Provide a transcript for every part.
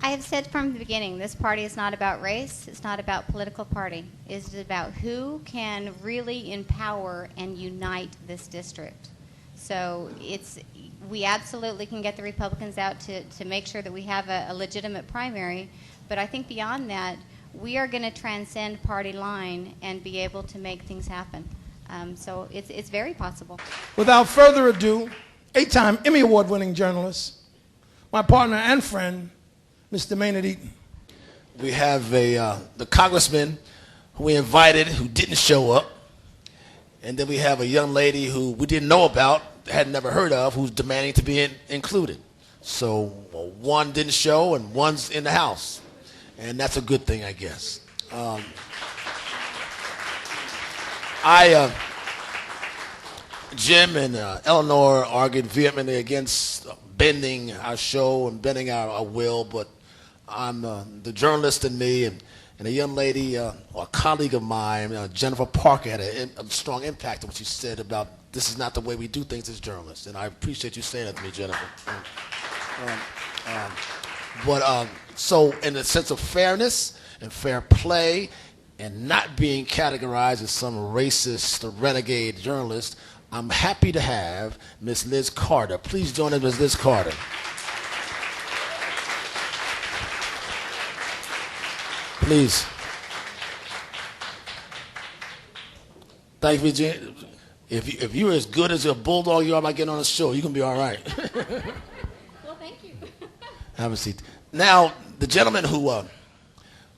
I have said from the beginning, this party is not about race. It's not about political party. It's about who can really empower and unite this district. So we absolutely can get the Republicans out to make sure that we have a legitimate primary. But I think beyond that, we are going to transcend party line and be able to make things happen. So it's very possible. Without further ado, 8-time Emmy Award-winning journalist, my partner and friend, Mr. Maynard Eaton. We have the congressman who we invited who didn't show up. And then we have a young lady who we didn't know about, had never heard of, who's demanding to be included. So one didn't show and one's in the house. And that's a good thing, I guess. Jim and Eleanor argued vehemently against bending our show and bending our will, but I'm the journalist in me, and a young lady, or a colleague of mine, Jennifer Parker, had a strong impact on what she said about this is not the way we do things as journalists, and I appreciate you saying that to me, Jennifer. So in the sense of fairness and fair play and not being categorized as some racist or renegade journalist, I'm happy to have Ms. Liz Carter. Please join us, Ms. Liz Carter. Please. Thank you, Virginia. If you're as good as a bulldog you are by getting on the show, you can be all right. Well, thank you. Have a seat. Now, the gentleman who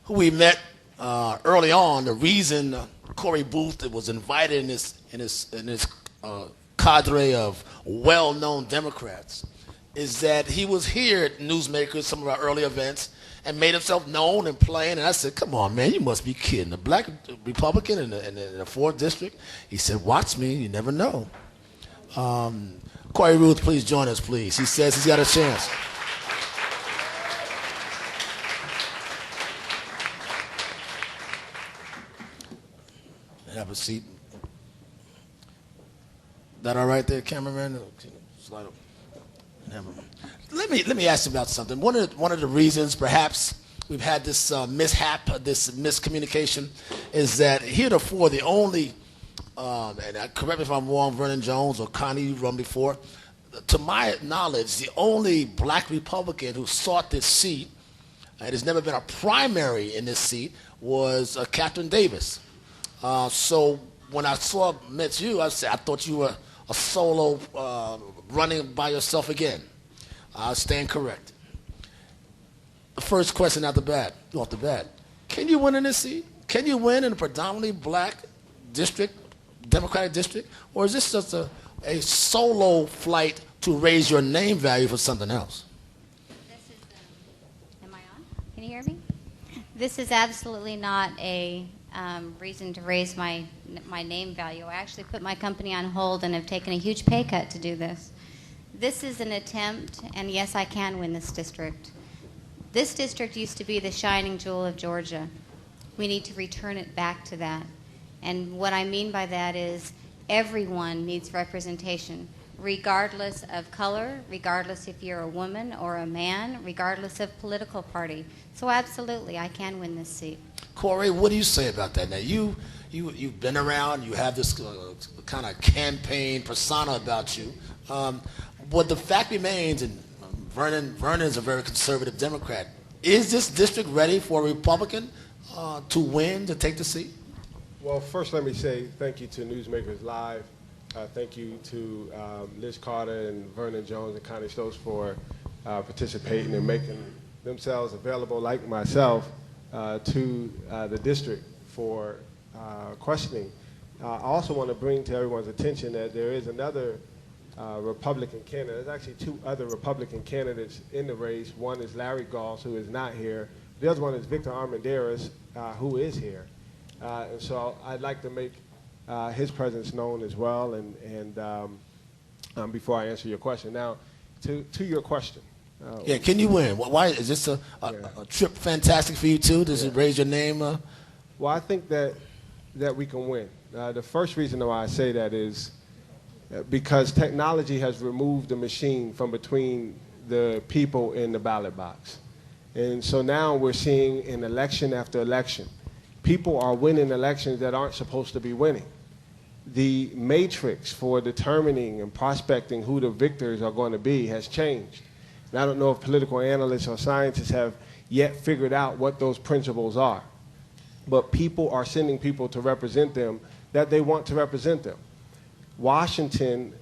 we met early on, the reason Cory Booth was invited in this cadre of well-known Democrats is that he was here at Newsmakers, some of our early events, and made himself known and plain. And I said, come on, man, you must be kidding. A black Republican in the 4th District? He said, watch me, you never know. Cory Ruth, please join us, please. He says he's got a chance. Have a seat. That all right there, cameraman? Slide up. Let me ask you about something. One of the reasons perhaps we've had this mishap, this miscommunication, is that heretofore the only, and correct me if I'm wrong, Vernon Jones or Connie, you run before, to my knowledge, the only black Republican who sought this seat, and there's never been a primary in this seat, was Catherine Davis. So when I met you, I said, I thought you were a solo running by yourself again. I stand corrected. The first question off the bat, can you win in this seat? Can you win in a predominantly black district, Democratic district? Or is this just a solo flight to raise your name value for something else? This is, am I on? Can you hear me? This is absolutely not a reason to raise my name value. I actually put my company on hold and have taken a huge pay cut to do this. This is an attempt, and yes, I can win this district. This district used to be the shining jewel of Georgia. We need to return it back to that. And what I mean by that is everyone needs representation, regardless of color, regardless if you're a woman or a man, regardless of political party. So absolutely, I can win this seat. Cory, what do you say about that? Now, you've been around, you have this kind of campaign persona about you. But the fact remains, and Vernon is a very conservative Democrat, is this district ready for a Republican to win, to take the seat? Well, first let me say thank you to Newsmakers Live. Thank you to Liz Carter and Vernon Jones and Connie Stokes for participating and making themselves available, like myself, to the district for questioning. I also want to bring to everyone's attention that there is another Republican candidate. There's actually 2 other Republican candidates in the race. One is Larry Goss, who is not here. The other one is Victor Armendariz, who is here. And so I'd like to make his presence known as well, and before I answer your question. Now, to your question. Yeah, can you win? Why is this a trip fantastic for you too? Does it raise your name? Well, I think that we can win. The first reason why I say that is because technology has removed the machine from between the people in the ballot box. And so now we're seeing in election after election, people are winning elections that aren't supposed to be winning. The matrix for determining and prospecting who the victors are going to be has changed. And I don't know if political analysts or scientists have yet figured out what those principles are. But people are sending people to represent them that they want to represent them. Washington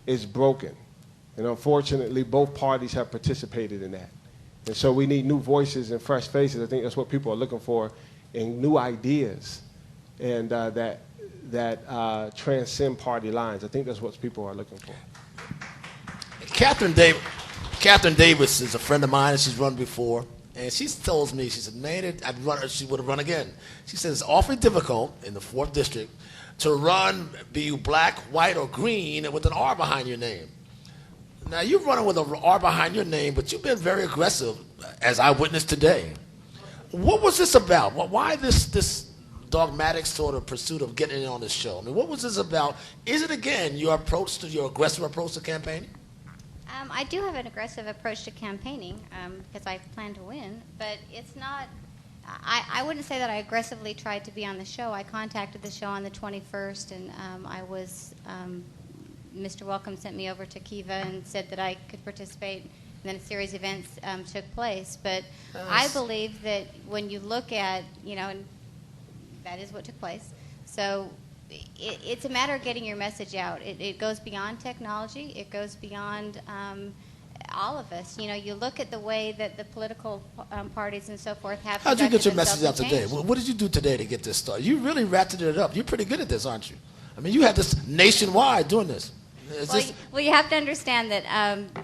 is broken. And unfortunately, both parties have participated in that. And so we need new voices and fresh faces. I think that's what people are looking for, and new ideas, and that transcend party lines. I think that's what people are looking for. Catherine Davis is a friend of mine, and she's run before. And she tells me, she said, man, she would have run again. She says it's awfully difficult in the 4th District to run, be you black, white, or green, with an R behind your name. Now, you're running with an R behind your name, but you've been very aggressive, as I witnessed today. What was this about? Why this dogmatic sort of pursuit of getting in on this show? I mean, what was this about? Is it, again, your aggressive approach to campaigning? I do have an aggressive approach to campaigning because I plan to win, but it's not. I wouldn't say that I aggressively tried to be on the show. I contacted the show on the 21st, and Mr. Welcome sent me over to Kiva and said that I could participate, and then a series of events took place. But I believe that when you look at, and that is what took place. So it's a matter of getting your message out. It goes beyond technology. It goes beyond all of us. You look at the way that the political parties and so forth have. How'd you get your message out today? What did you do today to get this started? You really ratcheted it up. You're pretty good at this, aren't you? I mean, you had this nationwide doing this. Well, you have to understand that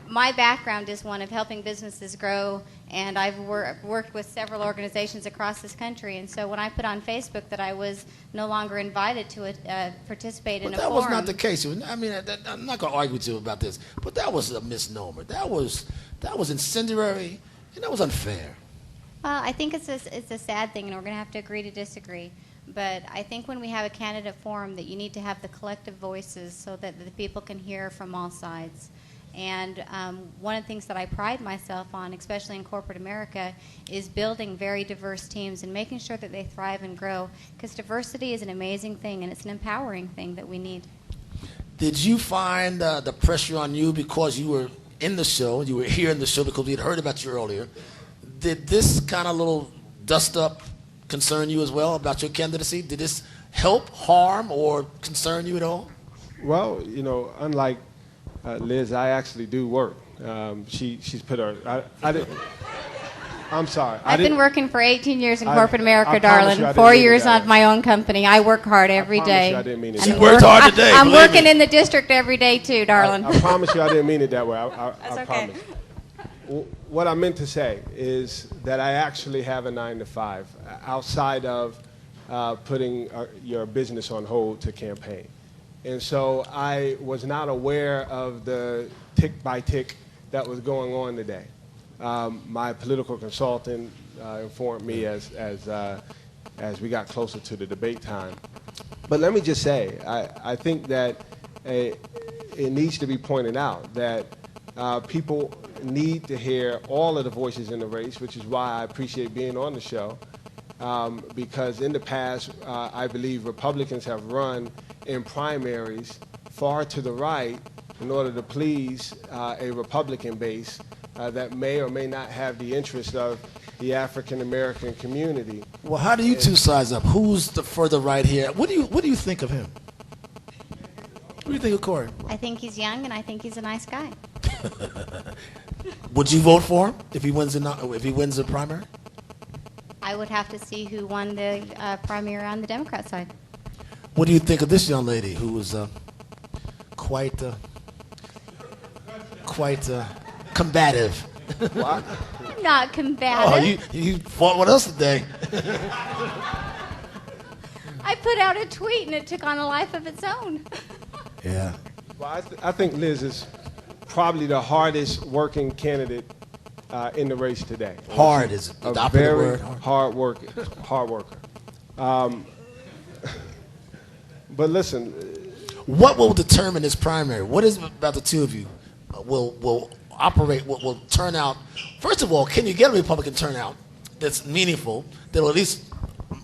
my background is one of helping businesses grow, and I've worked with several organizations across this country. And so when I put on Facebook that I was no longer invited to participate in a forum. That was not the case. I mean, I'm not going to argue with you about this, but that was a misnomer. That was incendiary, and that was unfair. Well, I think it's a sad thing, and we're going to have to agree to disagree. But I think when we have a candidate forum that you need to have the collective voices so that the people can hear from all sides. And one of the things that I pride myself on, especially in corporate America, is building very diverse teams and making sure that they thrive and grow. Because diversity is an amazing thing, and it's an empowering thing that we need. Did you find the pressure on you because you were in the show, you were here in the show because we had heard about you earlier? Did this kind of little dust-up concern you as well about your candidacy? Did this help, harm, or concern you at all? Well, unlike Liz, I actually do work. She's put her. I didn't. I'm sorry. I've been working for 18 years in corporate America, darling. 4 years on my own company. I work hard every day. I didn't mean it. She worked hard today. I'm working in the district every day too, darling. I promise you, I didn't mean it that way. That's I okay. promise. What I meant to say is that I actually have a 9-to-5 outside of putting your business on hold to campaign. And so I was not aware of the tick by tick that was going on today. My political consultant informed me as we got closer to the debate time. But let me just say, I think that it needs to be pointed out that people need to hear all of the voices in the race, which is why I appreciate being on the show. Because in the past, I believe Republicans have run in primaries far to the right in order to please a Republican base that may or may not have the interest of the African American community. Well, how do you two size up? Who's the further right here? What do you think of him? What do you think of Cory? I think he's young, and I think he's a nice guy. Would you vote for him if he wins the primary? I would have to see who won the primary on the Democrat side. What do you think of this young lady who was quite combative? What? Not combative. Oh, you fought with us today. I put out a tweet, and it took on a life of its own. Yeah. Well, I think Liz is probably the hardest working candidate in the race today. Hard is a the opposite very word. hard worker. But listen, What will determine this primary? What is it about the two of you? operate, will turn out? First of all, can you get a Republican turnout that's meaningful, that will at least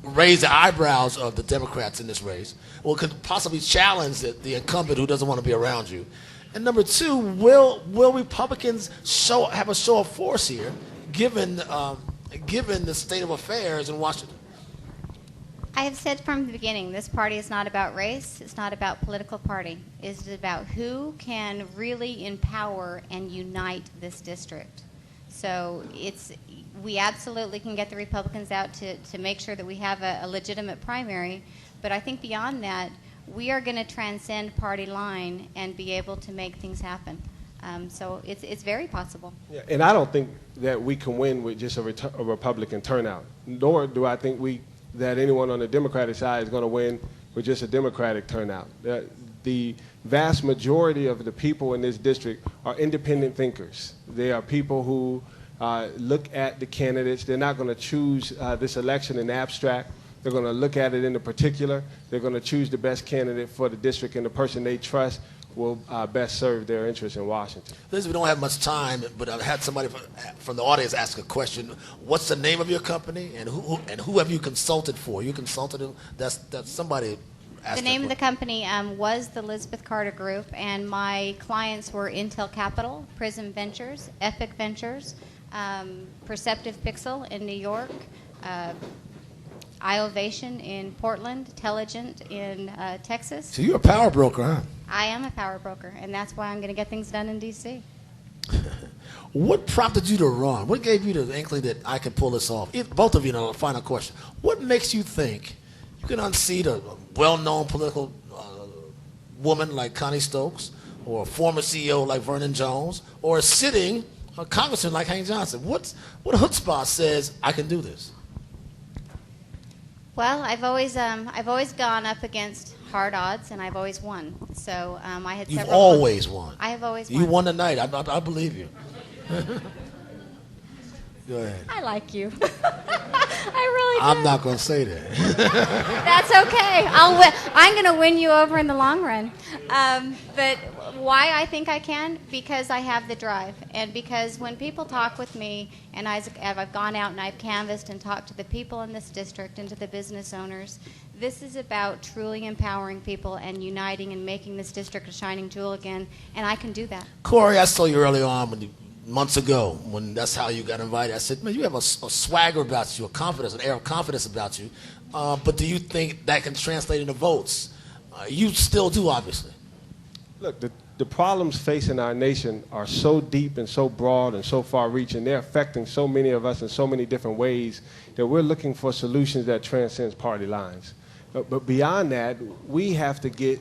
raise the eyebrows of the Democrats in this race, or could possibly challenge the incumbent who doesn't want to be around you? And number two, will Republicans have a show of force here, given the state of affairs in Washington? I have said from the beginning, this party is not about race. It's not about political party. It's about who can really empower and unite this district. So we absolutely can get the Republicans out to make sure that we have a legitimate primary. But I think beyond that, we are going to transcend party line and be able to make things happen. So it's very possible. Yeah, and I don't think that we can win with just a Republican turnout, nor do I think that anyone on the Democratic side is going to win with just a Democratic turnout. The vast majority of the people in this district are independent thinkers. They are people who look at the candidates. They're not going to choose this election in abstract. They're going to look at it in the particular. They're going to choose the best candidate for the district, and the person they trust will best serve their interests in Washington. Listen, we don't have much time, but I've had somebody from the audience ask a question. What's the name of your company, and who have you consulted for? You consulted? That's somebody asked. The name of the company was the Elizabeth Carter Group, and my clients were Intel Capital, Prism Ventures, Epic Ventures, Perceptive Pixel in New York, iOvation in Portland, Telligent in Texas. So you're a power broker, huh? I am a power broker, and that's why I'm going to get things done in D.C. What prompted you to run? What gave you the inkling that I could pull this off? Both of you know, final question. What makes you think you can unseat a well-known political woman like Connie Stokes, or a former CEO like Vernon Jones, or a sitting congressman like Hank Johnson? What chutzpah says I can do this? Well, I've always gone up against hard odds, and I've always won. So I had You've several. always won. I have always won. You won tonight. I believe you. Go ahead. I like you. I really do. I'm not going to say that. That's okay. I'm going to win you over in the long run. But why I think I can? Because I have the drive. And because when people talk with me, and I've gone out and I've canvassed and talked to the people in this district and to the business owners, this is about truly empowering people and uniting and making this district a shining jewel again. And I can do that. Cory, I saw you early on months ago when that's how you got invited. I said, man, you have a swagger about you, an air of confidence about you. But do you think that can translate into votes? You still do, obviously. Look, the problems facing our nation are so deep and so broad and so far-reaching. They're affecting so many of us in so many different ways that we're looking for solutions that transcend party lines. But beyond that, we have to get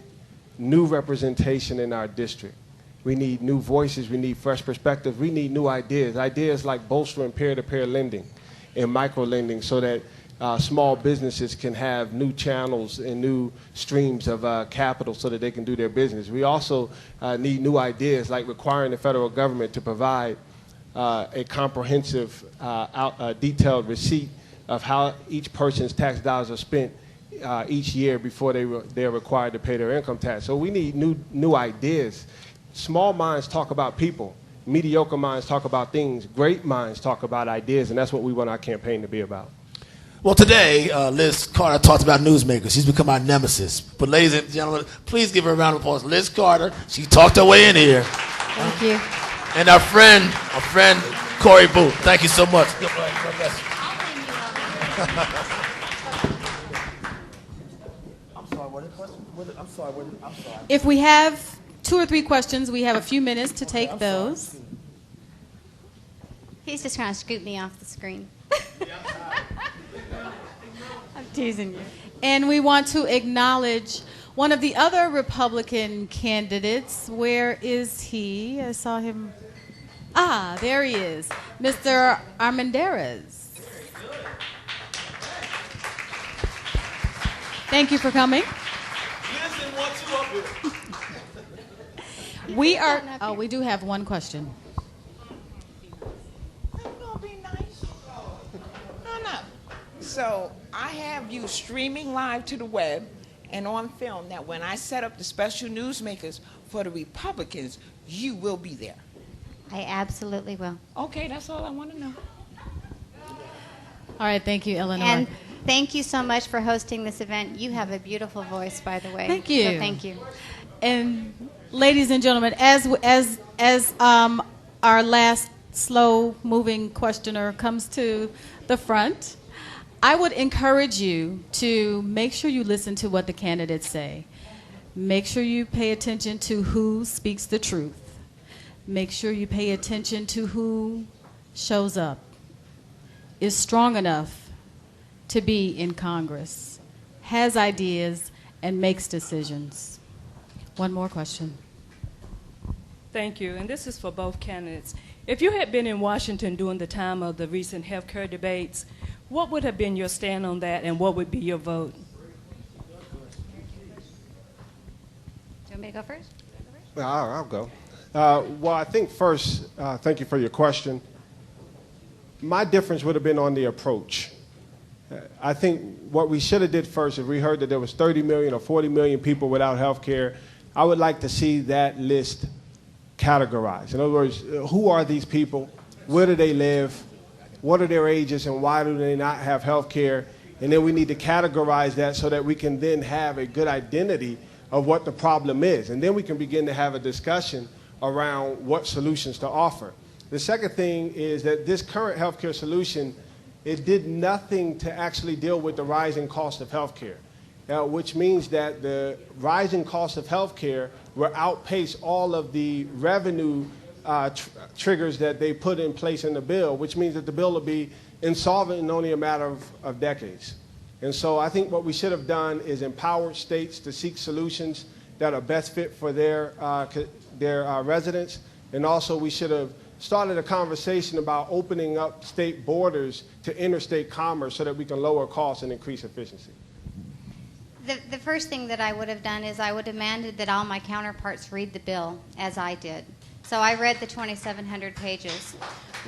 new representation in our district. We need new voices. We need fresh perspectives. We need new ideas. Ideas like bolstering peer-to-peer lending and micro-lending so that small businesses can have new channels and new streams of capital so that they can do their business. We also need new ideas like requiring the federal government to provide a comprehensive, detailed receipt of how each person's tax dollars are spent each year before they're required to pay their income tax. So we need new ideas. Small minds talk about people. Mediocre minds talk about things. Great minds talk about ideas, and that's what we want our campaign to be about. Well, today, Liz Carter talked about newsmakers. She's become our nemesis. But ladies and gentlemen, please give her a round of applause. Liz Carter, she talked her way in here. Thank you. And our friend, Cory Booth. Thank you so much. I'm sorry, what is the question? I'm sorry. If we have 2 or 3 questions, we have a few minutes to take those. He's just trying to scoot me off the screen. I'm teasing you. And we want to acknowledge one of the other Republican candidates. Where is he? I saw him. Ah, there he is. Mr. Armendariz. Thank you for coming. We do have one question. I'm gonna be nice. No. So I have you streaming live to the web and on film that when I set up the special newsmakers for the Republicans, you will be there. I absolutely will. Okay, that's all I want to know. All right, thank you, Eleanor. And thank you so much for hosting this event. You have a beautiful voice, by the way. Thank you. So thank you. And ladies and gentlemen, as our last slow-moving questioner comes to the front, I would encourage you to make sure you listen to what the candidates say. Make sure you pay attention to who speaks the truth. Make sure you pay attention to who shows up, is strong enough to be in Congress, has ideas, and makes decisions. One more question. Thank you, and this is for both candidates. If you had been in Washington during the time of the recent health care debates, what would have been your stand on that, and what would be your vote? Do you want me to go first? I'll go. Well, I think first, thank you for your question. My difference would have been on the approach. I think what we should have did first, if we heard that there was 30 million or 40 million people without health care, I would like to see that list categorized. In other words, who are these people? Where do they live? What are their ages and why do they not have health care? And then we need to categorize that so that we can then have a good identity of what the problem is. And then we can begin to have a discussion around what solutions to offer. The second thing is that this current healthcare solution, it did nothing to actually deal with the rising cost of healthcare, which means that the rising cost of healthcare will outpace all of the revenue triggers that they put in place in the bill, which means that the bill will be insolvent in only a matter of decades. And so I think what we should have done is empowered states to seek solutions that are best fit for their residents. And also we should have started a conversation about opening up state borders to interstate commerce so that we can lower costs and increase efficiency. The first thing that I would have done is I would have demanded that all my counterparts read the bill as I did. So I read the 2,700 pages.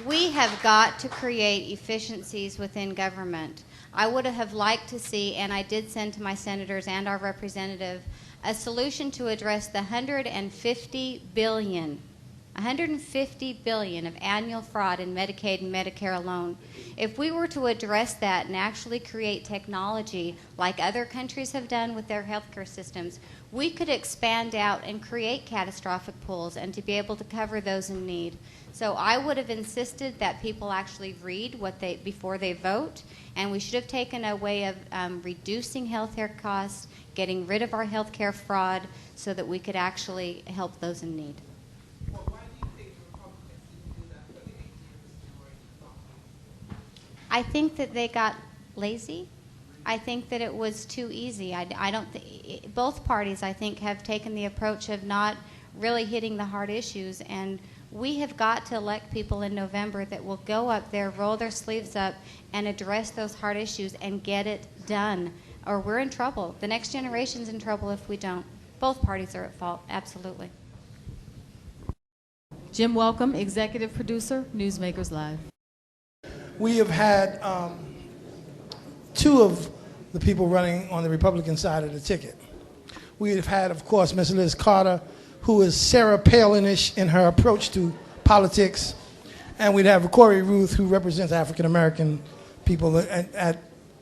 We have got to create efficiencies within government. I would have liked to see, and I did send to my senators and our representative, a solution to address the $150 billion of annual fraud in Medicaid and Medicare alone. If we were to address that and actually create technology like other countries have done with their healthcare systems, we could expand out and create catastrophic pools and to be able to cover those in need. So I would have insisted that people actually read before they vote, and we should have taken a way of reducing healthcare costs, getting rid of our healthcare fraud so that we could actually help those in need. I think that they got lazy. I think that it was too easy. I don't both parties, I think, have taken the approach of not really hitting the hard issues, and we have got to elect people in November that will go up there, roll their sleeves up, and address those hard issues and get it done, or we're in trouble. The next generation's in trouble if we don't. Both parties are at fault, absolutely. Jim Welcome, executive producer, Newsmakers Live. We have had two of the people running on the Republican side of the ticket. We have had, of course, Ms. Liz Carter, who is Sarah Palin-ish in her approach to politics, and we'd have Cory Ruth, who represents African-American people at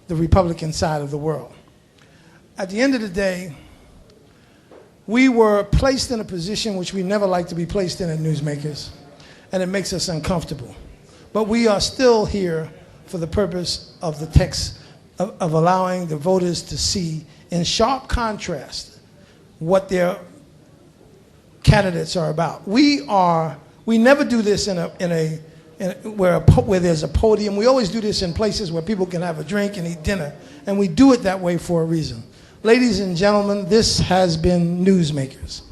the Republican side of the world. At the end of the day, we were placed in a position which we never like to be placed in at Newsmakers, and it makes us uncomfortable. But we are still here for the purpose of the text of allowing the voters to see in sharp contrast what their candidates are about. We never do this where there's a podium. We always do this in places where people can have a drink and eat dinner, and we do it that way for a reason. Ladies and gentlemen, this has been Newsmakers.